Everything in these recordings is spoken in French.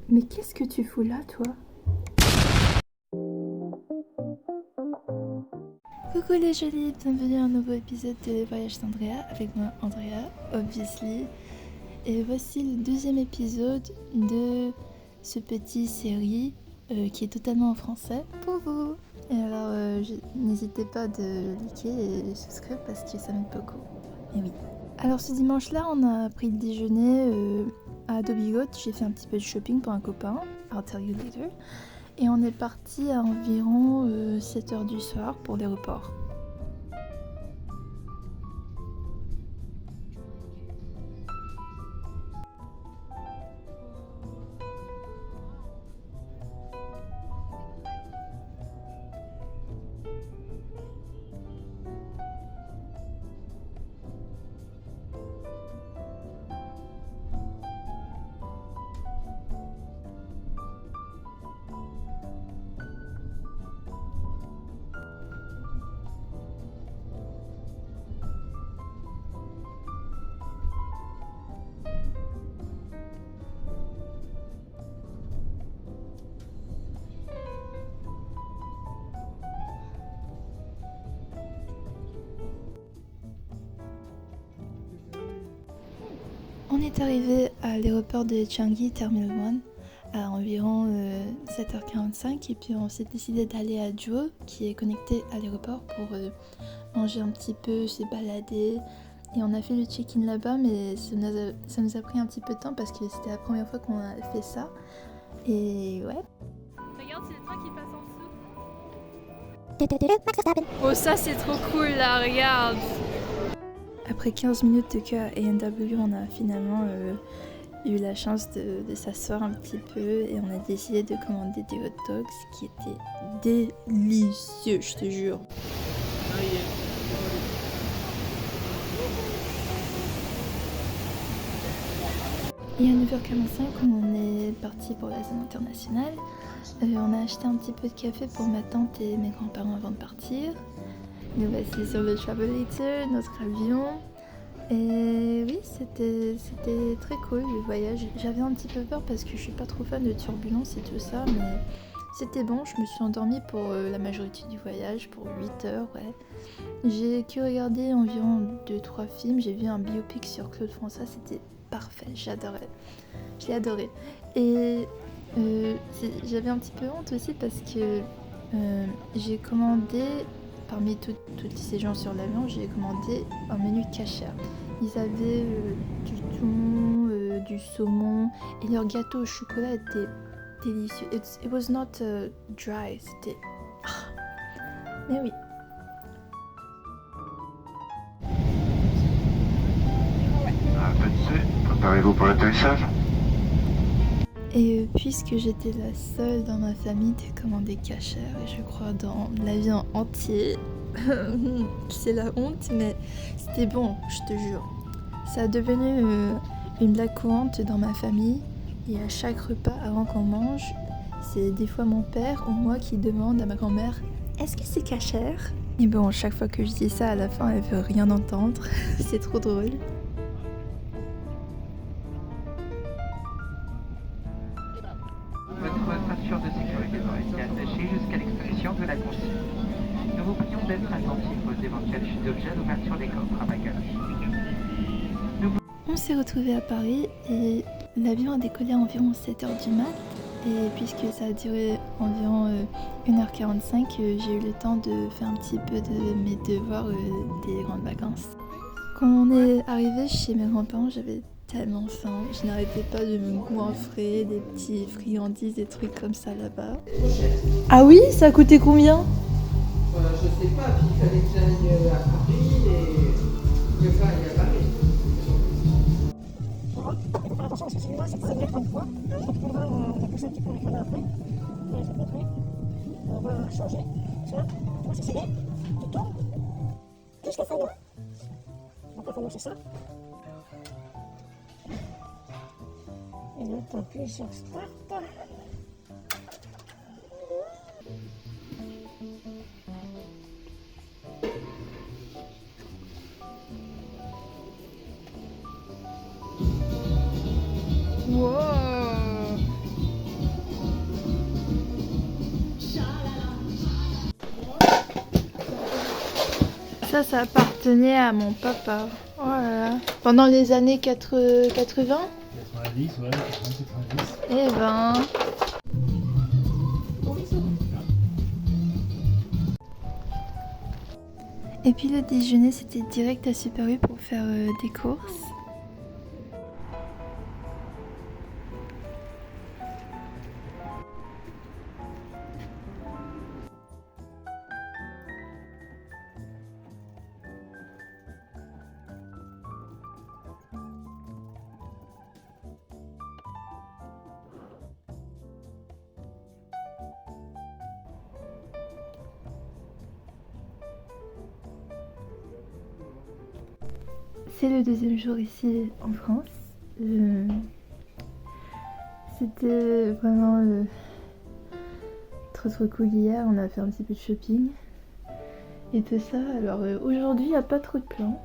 Mais qu'est-ce que tu fous là, toi? Coucou les jolis, bienvenue à un nouveau épisode de Voyage d'Andrea, avec moi Andrea, obviously. Et voici le deuxième épisode de ce petit série qui est totalement en français pour vous. Et alors, n'hésitez pas de liker et subscrire parce que ça m'aide beaucoup. Et oui. Alors ce dimanche-là, on a pris le déjeuner à Adobe Goat. J'ai fait un petit peu de shopping pour un copain, I'll tell you later. Et on est parti à environ 7h du soir pour l'aéroport. On est arrivé à l'aéroport de Changi Terminal 1 à environ 7h45 et puis on s'est décidé d'aller à Jewel qui est connecté à l'aéroport pour manger un petit peu, se balader. Et on a fait le check-in là-bas, mais ça nous a pris un petit peu de temps parce que c'était la première fois qu'on a fait ça. Et ouais. Regarde, c'est le train qui passe en dessous. Oh, ça c'est trop cool là, regarde. Après 15 minutes de queue à A&W, on a finalement eu la chance de s'asseoir un petit peu et on a décidé de commander des hot dogs qui étaient délicieux, je te jure. Et à 9h45, on est parti pour la zone internationale. On a acheté un petit peu de café pour ma tante et mes grands-parents avant de partir. Nous voici sur le Travelator, notre avion. Et oui, c'était très cool le voyage. J'avais un petit peu peur parce que je suis pas trop fan de turbulences et tout ça, mais c'était bon. Je me suis endormie pour la majorité du voyage, pour 8 heures, ouais. J'ai que regardé environ 2-3 films. J'ai vu un biopic sur Claude François, c'était parfait, j'adorais. Je l'ai adoré. Et j'avais un petit peu honte aussi parce que j'ai commandé, parmi toutes ces gens sur l'avion, j'ai commandé un menu cachère. Ils avaient du thon, du saumon et leur gâteau au chocolat était délicieux. It was not dry, c'était... Mais oui. Préparez-vous pour l'atterrissage. Et puisque j'étais la seule dans ma famille de commander cachère, et je crois dans l'avion entier, c'est la honte, mais c'était bon, je te jure. Ça a devenu une blague courante dans ma famille, et à chaque repas avant qu'on mange, c'est des fois mon père ou moi qui demande à ma grand-mère « Est-ce que c'est cachère ?» Et bon, chaque fois que je dis ça, à la fin, elle veut rien entendre, c'est trop drôle. Votre ceinture de sécurité doit rester attachée jusqu'à l'expression de la consigne. Nous vous prions d'être attentifs aux éventuelles chutes d'objets à l'ouverture des coffres à bagages. On s'est retrouvés à Paris et l'avion a décollé à environ 7h du mat. Et puisque ça a duré environ 1h45, j'ai eu le temps de faire un petit peu de mes devoirs des grandes vacances. Quand on est arrivé chez mes grands-parents, j'avais tellement faim. Je n'arrêtais pas de me goinfrer des petits friandises, des trucs comme ça là-bas. Ah oui, ça a coûté combien ? Je sais pas, puis il fallait que j'aille à Paris et enfin il y a Paris. On va changer. Ça, c'est serré. Tu tournes jusqu'à ça. Donc, il faut lancer ça. Et là, tu appuies sur Start. Ça appartenait à mon papa. Oh là là. Pendant les années 80. 90, ouais, 90. Eh ben. Et puis le déjeuner, c'était direct à Super U pour faire des courses. C'est le deuxième jour ici en France. C'était vraiment trop cool hier. On a fait un petit peu de shopping et tout ça. Alors aujourd'hui, il n'y a pas trop de plans.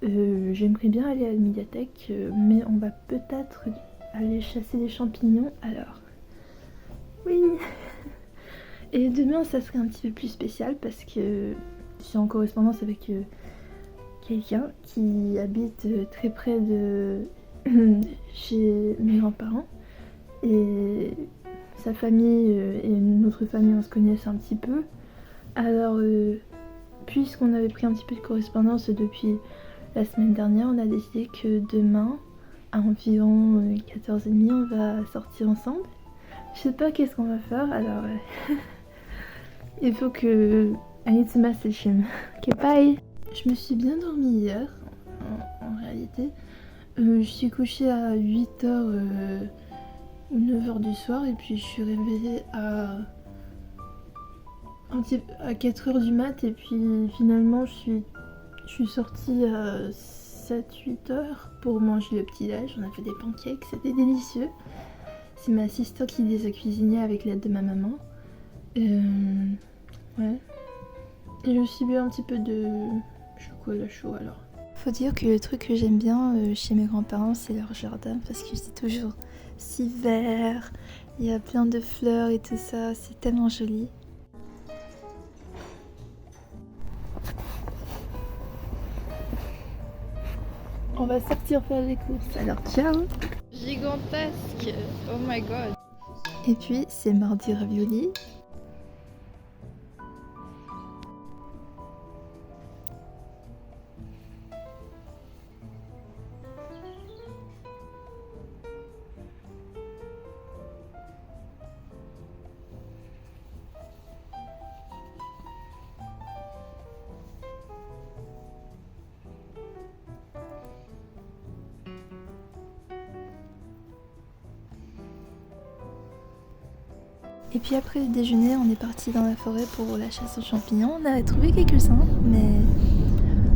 J'aimerais bien aller à la médiathèque, mais on va peut-être aller chasser des champignons. Alors, oui. Et demain, ça serait un petit peu plus spécial parce que je suis en correspondance avec quelqu'un qui habite très près de chez mes grands-parents et sa famille et notre famille on se connaissent un petit peu. Alors puisqu'on avait pris un petit peu de correspondance depuis la semaine dernière, on a décidé que demain à environ 14h30 on va sortir ensemble. Je sais pas qu'est-ce qu'on va faire, alors il faut que I need to message him. Ok, bye. Je me suis bien dormie hier, en réalité. Je suis couchée à 8h ou 9h du soir et puis je suis réveillée à 4h du mat et puis finalement je suis sortie à 7-8h pour manger le petit-déj. On a fait des pancakes, c'était délicieux. C'est ma sister qui les a cuisinés avec l'aide de ma maman. Ouais. Et je me suis bu un petit peu de chocolat chaud alors. Faut dire que le truc que j'aime bien chez mes grands-parents, c'est leur jardin parce que c'est toujours si vert, il y a plein de fleurs et tout ça, c'est tellement joli. On va sortir faire les courses, alors ciao. Gigantesque. Oh my god. Et puis c'est mardi ravioli. Et puis après le déjeuner, on est parti dans la forêt pour la chasse aux champignons. On a trouvé quelques-uns, mais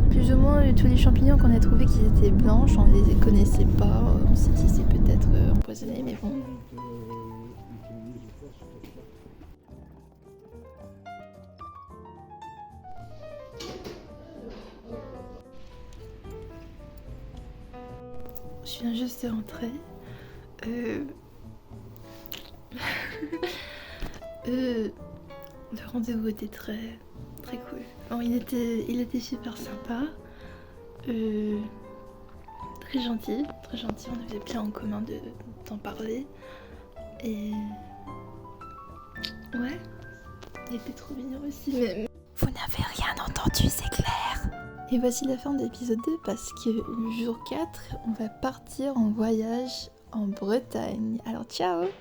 plus ou moins tous les champignons qu'on a trouvés qui étaient blanches, on les connaissait pas. On s'est dit c'est peut-être empoisonné, mais bon. Je viens juste de rentrer. Le rendez-vous était très cool. Bon, il était super sympa. Très gentil. On avait bien en commun d'en parler. Et ouais, il était trop mignon aussi. Mais vous n'avez rien entendu, c'est clair. Et voici la fin de l'épisode 2 parce que le jour 4, on va partir en voyage en Bretagne. Alors ciao!